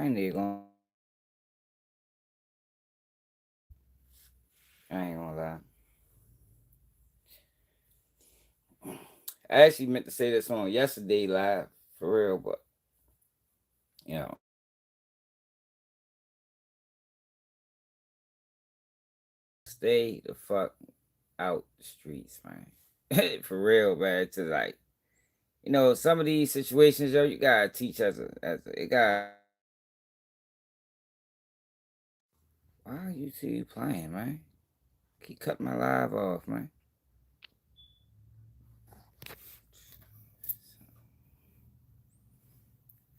nigga gonna. I ain't gonna lie. I actually meant to say this on yesterday live for real, but you know, stay the fuck out the streets, man. For real, man. To like, some of these situations, yo, you gotta teach as a it got. Why are you two playing, man? Keep cutting my live off, man.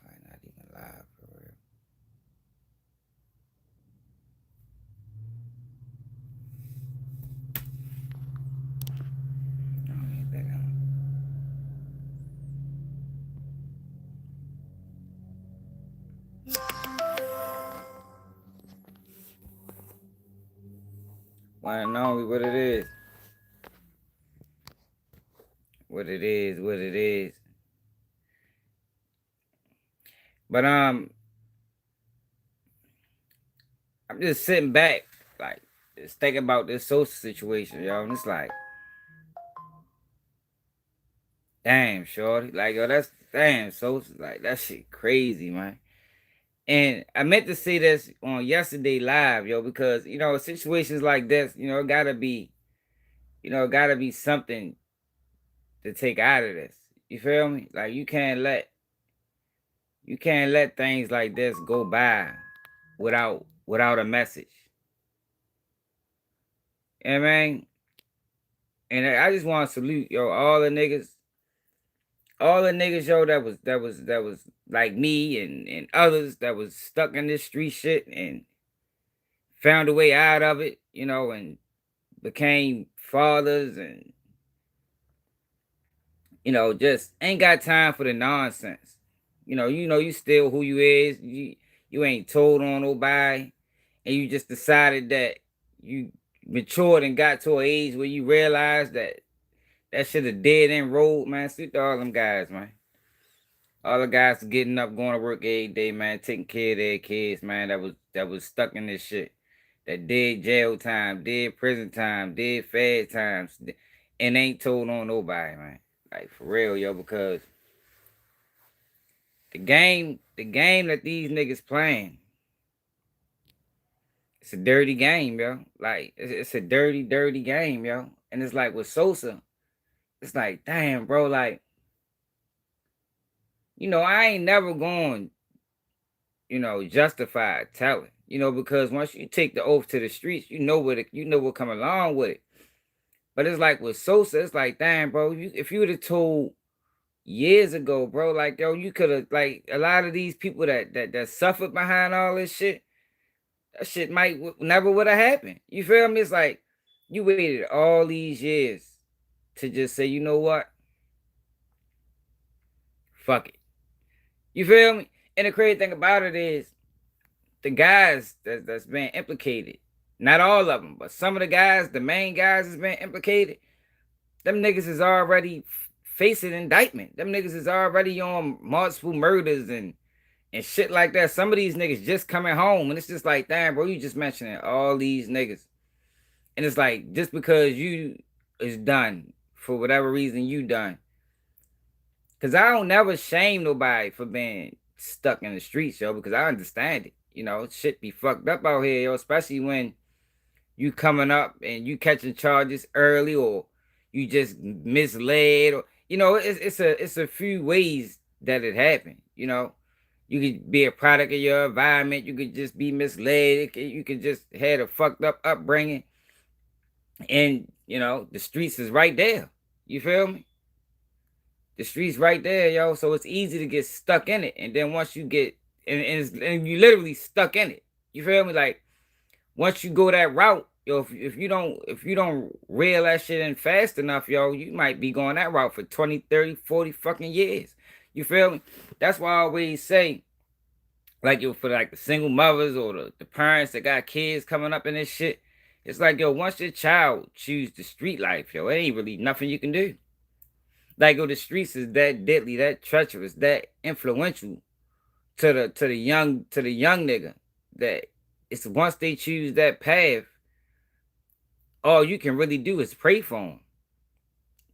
Probably not even live for real. I don't need that on. Why and only what it is. What it is, what it is. But I'm just sitting back, like, just thinking about this social situation, yo. And it's like, damn, shorty. Like, yo, that's damn social. Like, that shit crazy, man. And I meant to say this on yesterday live, yo, because situations like this, it gotta be something to take out of this. You feel me? Like you can't let things like this go by without a message. You know what I mean? And I just want to salute, yo, all the niggas, yo, that was like me and others that was stuck in this street shit and found a way out of it, and became fathers and just ain't got time for the nonsense. You still who you is. You ain't told on nobody, and you just decided that you matured and got to an age where you realize that shit a dead end road, man. Salute to all them guys, man. All the guys getting up, going to work every day, man, taking care of their kids, man. That was stuck in this shit. That did jail time, did prison time, did fed times, and ain't told on nobody, man. Like for real, yo, because the game that these niggas playing, it's a dirty game, yo. Like it's a dirty, dirty game, yo. And it's like with Sosa, it's like, damn, bro, like, I ain't never going, justify telling, because once you take the oath to the streets, you know what come along with it. But it's like with Sosa, it's like, damn, bro, if you would have told years ago, bro, like, yo, you could have, like, a lot of these people that suffered behind all this shit, that shit might never would have happened. You feel me? It's like you waited all these years to just say, you know what? Fuck it. You feel me? And the crazy thing about it is the guys that's been implicated, not all of them, but some of the guys, the main guys that's been implicated, them niggas is already facing indictment. Them niggas is already on multiple murders and shit like that. Some of these niggas just coming home, and it's just like, damn, bro, you just mentioning all these niggas. And it's like, just because you is done for whatever reason you done. Cause I don't never shame nobody for being stuck in the streets, yo, because I understand it. Shit be fucked up out here, yo, especially when you coming up and you catching charges early or you just misled or it's a few ways that it happened. You could be a product of your environment, you could just be misled, you could just had a fucked up upbringing, and the streets is right there. You feel me? The streets right there, yo. So it's easy to get stuck in it, and then once you get and you literally stuck in it. You feel me? Like once you go that route, yo, if you don't reel that shit in fast enough, yo, you might be going that route for 20, 30, 40 fucking years. You feel me? That's why I always say, like, yo, for like the single mothers or the parents that got kids coming up in this shit, it's like, yo, once your child choose the street life, yo, it ain't really nothing you can do. Like, yo, the streets is that deadly, that treacherous, that influential to the young nigga that it's once they choose that path, all you can really do is pray for them.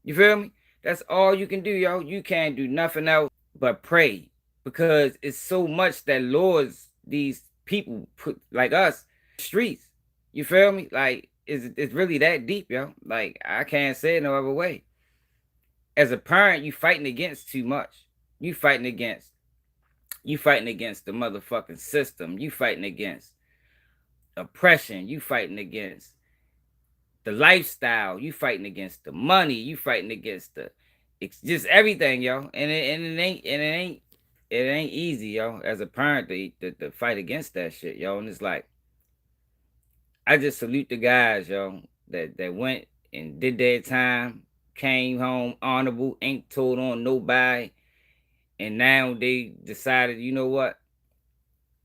You feel me? That's all you can do, yo. You can't do nothing else but pray because it's so much that lures these people put like us streets. You feel me? Like it's really that deep, yo. Like I can't say it no other way. As a parent, you fighting against too much. You fighting against you fighting against the motherfucking system. You fighting against oppression. You fighting against the lifestyle. You fighting against the money. You fighting against the it's just everything, yo. And it ain't easy, yo. As a parent, to fight against that shit, yo. And it's like I just salute the guys, yo, that went and did their time, came home honorable, ain't told on nobody, and now they decided, you know what,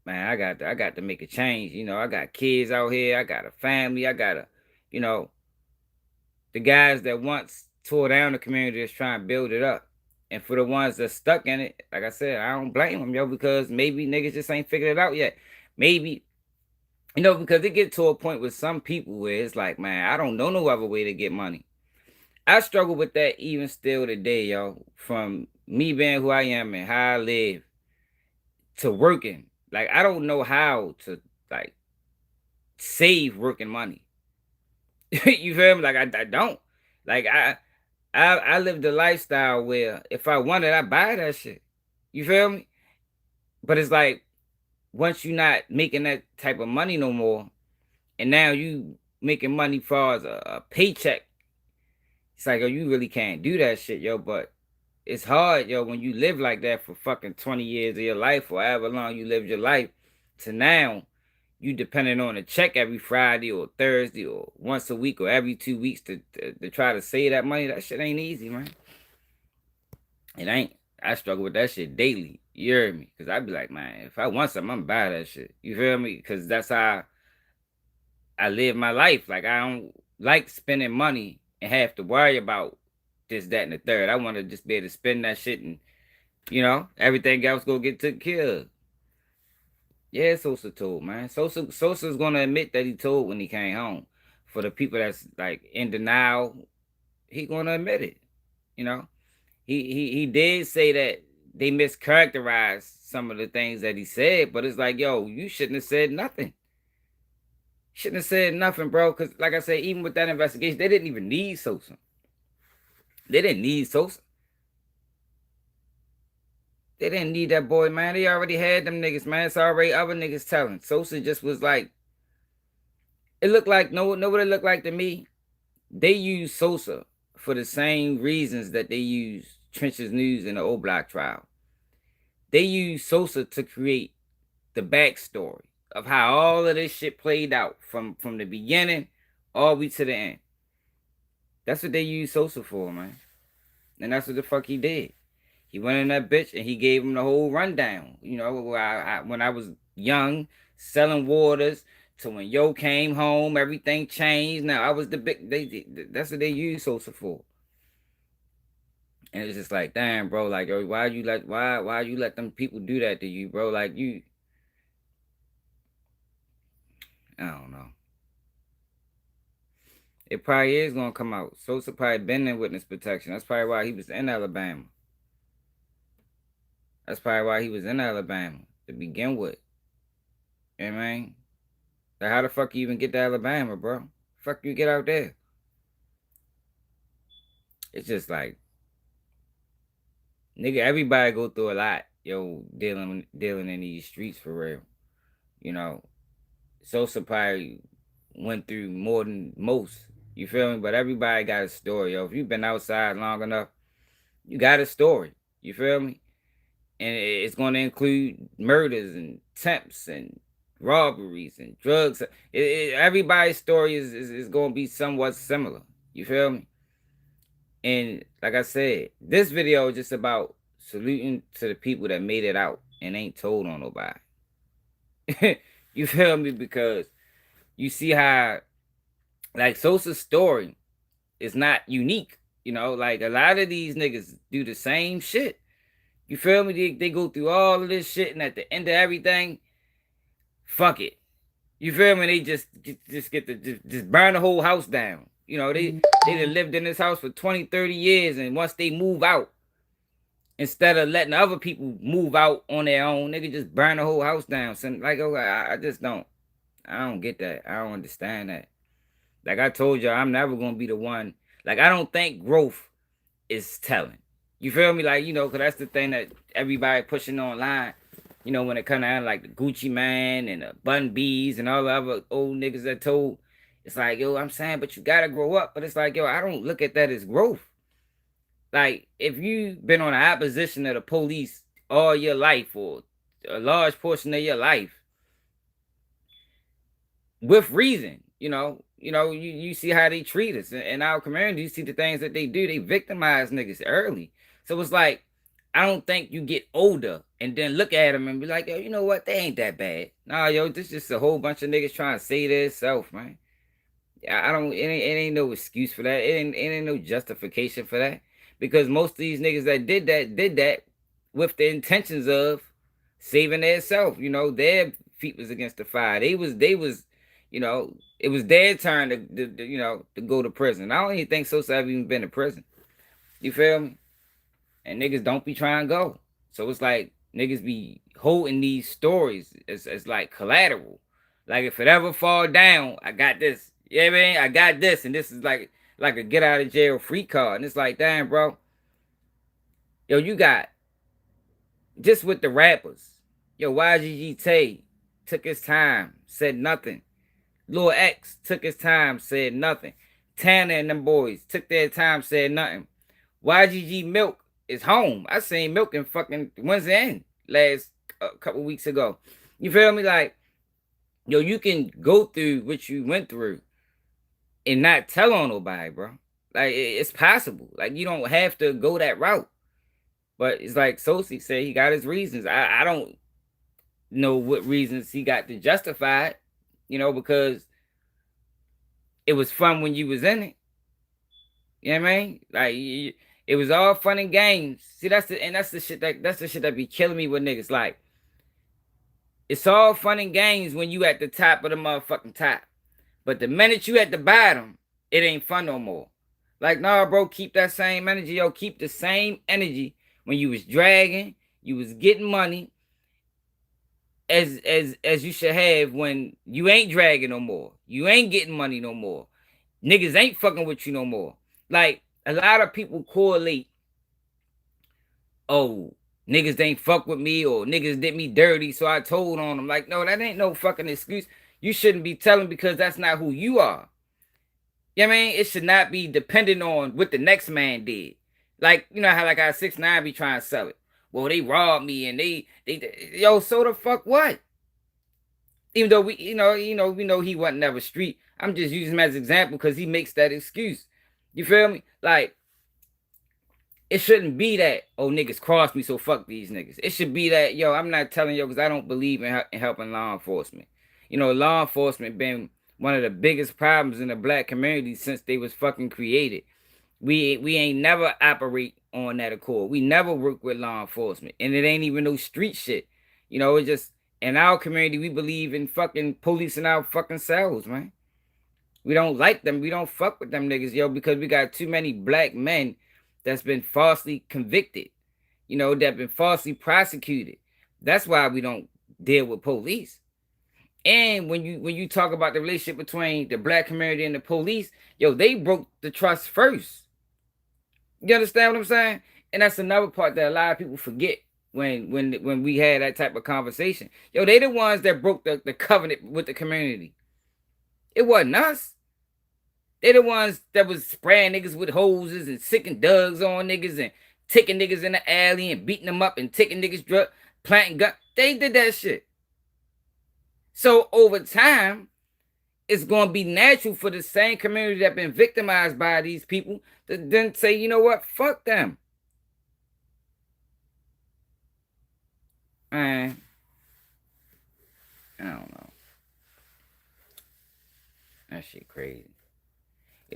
man, I got to make a change. You know, I got kids out here, I got a family, I gotta, you know, the guys that once tore down the community is trying to build it up. And for the ones that stuck in it, like I said, I don't blame them, yo, because maybe niggas just ain't figured it out yet. Maybe, because it get to a point with some people where it's like, man, I don't know no other way to get money. I struggle with that even still today, yo. From me being who I am and how I live to working. Like I don't know how to like save working money. You feel me? Like I don't. Like I live the lifestyle where if I want it, I buy that shit. You feel me? But it's like once you're not making that type of money no more, and now you making money for as a paycheck, it's like, oh, you really can't do that shit, yo. But it's hard, yo, when you live like that for fucking 20 years of your life or however long you live your life to now you depending on a check every Friday or Thursday or once a week or every 2 weeks to try to save that money. That shit ain't easy, man. It ain't. I struggle with that shit daily. You hear me? Because I be like, man, if I want something, I'm buy that shit. You feel me? Because that's how I live my life. Like, I don't like spending money and have to worry about this, that, and the third. I want to just be able to spend that shit and, everything else go get taken care of. Yeah, Sosa told, man. Sosa's gonna admit that he told when he came home. For the people that's like in denial, he gonna admit it. You know, he did say that they mischaracterized some of the things that he said, but it's like, yo, you shouldn't have said nothing. Shouldn't have said nothing, bro. Because like I said, even with that investigation, they didn't even need Sosa. They didn't need Sosa. They didn't need that boy, man. They already had them niggas, man. It's already other niggas telling. Sosa just was like, it looked like, know what it looked like to me? They used Sosa for the same reasons that they used Trench's News in the O Block trial. They used Sosa to create the backstory of how all of this shit played out from the beginning all the way to the end. That's what they used Sosa for, man. And that's what the fuck he did. He went in that bitch and he gave him the whole rundown. You know, when I was young, selling waters to when Yo came home, everything changed. Now I was the big. That's what they used Sosa for. And it's just like, damn, bro. Like, yo, why you let them people do that to you, bro? Like you, I don't know. It probably is gonna come out. Sosa probably been in witness protection. That's probably why he was in Alabama. That's probably why he was in Alabama to begin with. You know what I mean? Like, how the fuck you even get to Alabama, bro? Fuck you get out there? It's just like, nigga, everybody go through a lot, yo, dealing in these streets for real. You know, Sosa probably went through more than most. You feel me? But everybody got a story, yo. If you've been outside long enough, you got a story. You feel me? And it's going to include murders and attempts and robberies and drugs. Everybody's story is going to be somewhat similar. You feel me? And like I said, this video is just about saluting to the people that made it out and ain't told on nobody. You feel me? Because you see how, like, Sosa's story is not unique. You know, like a lot of these niggas do the same shit. You feel me? They go through all of this shit, and at the end of everything, fuck it. You feel me? They just get to just burn the whole house down. You know, they done lived in this house for 20, 30 years, and once they move out, instead of letting other people move out on their own, they can just burn the whole house down. So, like, oh, I just don't. I don't get that. I don't understand that. Like I told you, I'm never gonna be the one. Like I don't think growth is telling. You feel me? Like, cause that's the thing that everybody pushing online. When it come down like the Gucci Man and the Bun B's and all the other old niggas that told, it's like, yo, I'm saying, but you gotta grow up. But it's like, yo, I don't look at that as growth. Like, if you've been on the opposition of the police all your life or a large portion of your life, with reason, you see how they treat us in our community. You see the things that they do. They victimize niggas early. So it's like, I don't think you get older and then look at them and be like, yo, you know what? They ain't that bad. Nah, yo, this is just a whole bunch of niggas trying to say this self, man. I don't. It ain't no excuse for that. It ain't no justification for that. Because most of these niggas that did that with the intentions of saving their self. Their feet was against the fire. They was. It was their turn to go to prison. I don't even think Sosa have even been to prison. You feel me? And niggas don't be trying to go. So it's like niggas be holding these stories as like collateral. Like if it ever fall down, I got this. Yeah, man, I got this, and this is like a get out of jail free card. And it's like, damn, bro. Yo, you got just with the rappers. Yo, YGG Tay took his time, said nothing. Lil X took his time, said nothing. Tanner and them boys took their time, said nothing. YGG Milk is home. I seen Milk in fucking Wednesday End last couple weeks ago. You feel me? Like, yo, you can go through what you went through and not tell on nobody, bro. Like, it's possible. Like, you don't have to go that route. But it's like Sosa said, he got his reasons. I don't know what reasons he got to justify it, because it was fun when you was in it. You know what I mean? Like, it was all fun and games. See, that's the shit that be killing me with niggas. Like, it's all fun and games when you at the top of the motherfucking top. But the minute you at the bottom, it ain't fun no more. Like, nah, bro, keep that same energy, yo. Keep the same energy when you was dragging, you was getting money, as you should have when you ain't dragging no more. You ain't getting money no more. Niggas ain't fucking with you no more. Like, a lot of people correlate, oh, niggas ain't fuck with me or niggas did me dirty, so I told on them. Like, no, that ain't no fucking excuse. You shouldn't be telling because that's not who you are. You know what I mean? It should not be dependent on what the next man did. Like, you know how like our 6ix9ine be trying to sell it. Well, they robbed me and they yo, so the fuck what? Even though we know he wasn't never street. I'm just using him as an example because he makes that excuse. You feel me? Like, it shouldn't be that, oh, niggas crossed me, so fuck these niggas. It should be that, yo, I'm not telling you because I don't believe in helping law enforcement. Law enforcement been one of the biggest problems in the black community since they was fucking created. We ain't never operate on that accord. We never work with law enforcement. And it ain't even no street shit. It just, in our community, we believe in fucking police in our fucking cells, man. We don't like them. We don't fuck with them niggas, yo, because we got too many black men that's been falsely convicted, that been falsely prosecuted. That's why we don't deal with police. And when you talk about the relationship between the black community and the police, yo, they broke the trust first. You understand what I'm saying? And that's another part that a lot of people forget when we had that type of conversation. Yo, they the ones that broke the covenant with the community. It wasn't us. They the ones that was spraying niggas with hoses and sicking dugs on niggas and taking niggas in the alley and beating them up and taking niggas drug, planting gun. They did that shit. So over time, it's going to be natural for the same community that been victimized by these people to then say, you know what, fuck them. Man, I don't know. That shit crazy.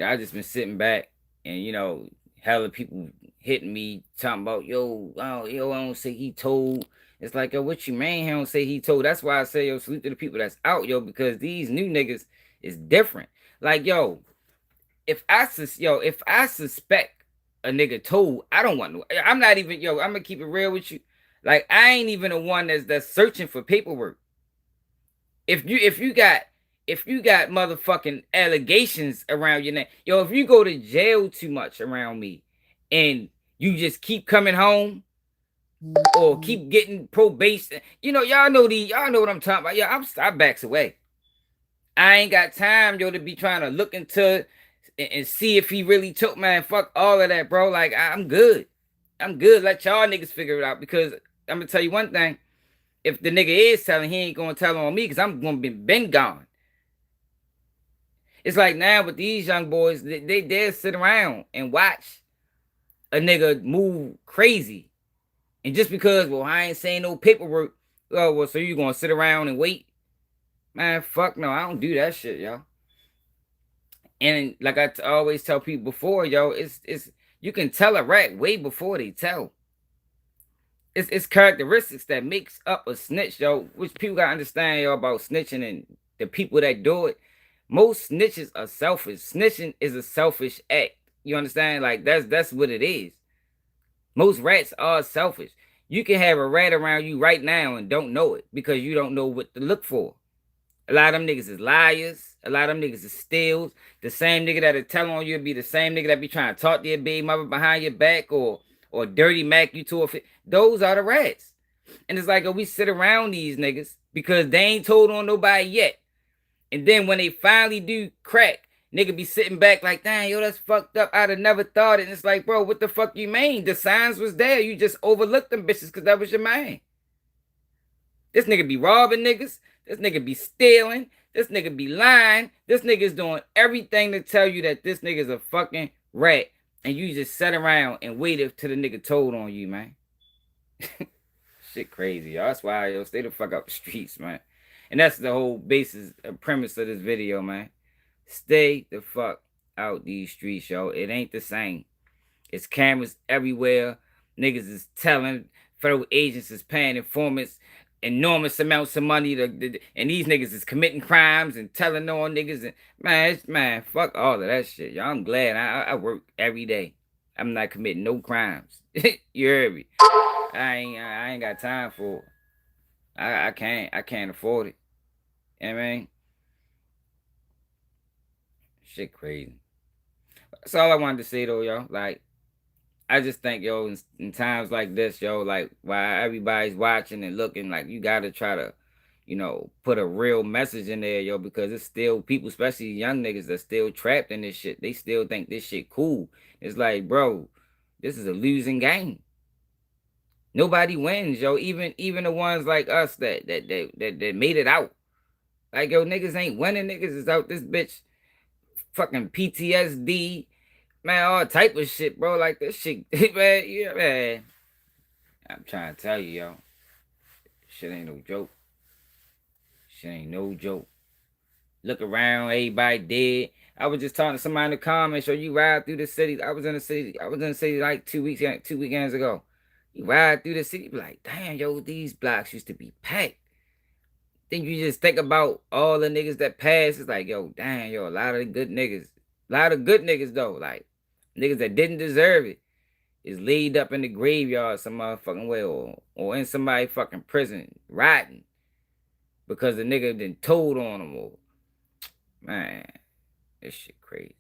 I just been sitting back and, hella people hitting me talking about, yo, oh, yo, I don't say he told. It's like, yo, what you mean he don't say he told? That's why I say, yo, salute to the people that's out, yo, because these new niggas is different. Like, yo, if I suspect a nigga told, I don't want no. I'm not even, yo, I'm gonna keep it real with you. Like, I ain't even the one that's searching for paperwork. If you got motherfucking allegations around your name, yo, if you go to jail too much around me and you just keep coming home or keep getting probation, y'all know what I'm talking about. Yeah, I backs away. I ain't got time, yo, to be trying to look into and see if he really took, man. Fuck all of that, bro. Like, I'm good. I'm good. Let y'all niggas figure it out, because I'm gonna tell you one thing. If the nigga is telling, he ain't gonna tell on me, because I'm gonna be been gone. It's like now with these young boys, they sit around and watch a nigga move crazy. And just because, well, I ain't saying no paperwork, oh, well, so you gonna sit around and wait? Man, fuck no, I don't do that shit, yo. And like I always tell people before, yo, it's you can tell a rat way before they tell. It's characteristics that makes up a snitch, yo, which people gotta understand, yo, about snitching and the people that do it. Most snitches are selfish. Snitching is a selfish act. You understand? Like, that's what it is. Most rats are selfish. You can have a rat around you right now and don't know it because you don't know what to look for. A lot of them niggas is liars. A lot of them niggas is steals. The same nigga that'll tell on you be the same nigga that be trying to talk to your baby mother behind your back or dirty Mac you to a fit. Those are the rats. And it's like, oh, we sit around these niggas because they ain't told on nobody yet. And then when they finally do crack, nigga be sitting back like, dang, yo, that's fucked up. I'd have never thought it. And it's like, bro, what the fuck you mean? The signs was there. You just overlooked them bitches because that was your man. This nigga be robbing niggas. This nigga be stealing. This nigga be lying. This nigga's doing everything to tell you that this nigga's a fucking rat. And you just sat around and waited till the nigga told on you, man. Shit crazy, y'all. That's why, yo, stay the fuck out the streets, man. And that's the whole basis and premise of this video, man. Stay the fuck out these streets, yo. It ain't the same. It's cameras everywhere. Niggas is telling. Federal agents is paying informants enormous amounts of money and these niggas is committing crimes and telling on niggas. And man, fuck all of that shit, y'all. I'm glad I work every day. I'm not committing no crimes. You heard me? I ain't got time for it. I can't afford it. You know what I mean? Shit crazy. That's all I wanted to say though, yo. Like, I just think, yo, in times like this, yo, like, while everybody's watching and looking, like, you gotta try to, put a real message in there, yo, because it's still people, especially young niggas, that still trapped in this shit. They still think this shit cool. It's like, bro, this is a losing game. Nobody wins, yo. Even the ones like us that made it out. Like, yo, niggas ain't winning. Niggas is out this bitch, fucking PTSD, man, all type of shit, bro. Like, this shit, man, yeah, man. I'm trying to tell you, yo. Shit ain't no joke. Shit ain't no joke. Look around, everybody dead. I was just talking to somebody in the comments, so you ride through the city. I was in the city like 2 weekends ago. You ride through the city, be like, damn, yo, these blocks used to be packed. Then you just think about all the niggas that passed. It's like, yo, damn, yo, a lot of good niggas. A lot of good niggas, though. Like, niggas that didn't deserve it is laid up in the graveyard some motherfucking way, or in somebody fucking prison, rotting. Because the nigga done told on them. Or, man, this shit crazy.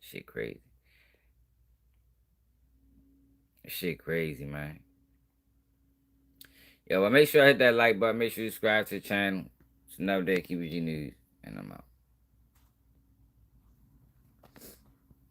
Shit crazy. Shit crazy, man. Yo, but make sure I hit that like button. Make sure you subscribe to the channel. It's another day, keep it G News. And I'm out.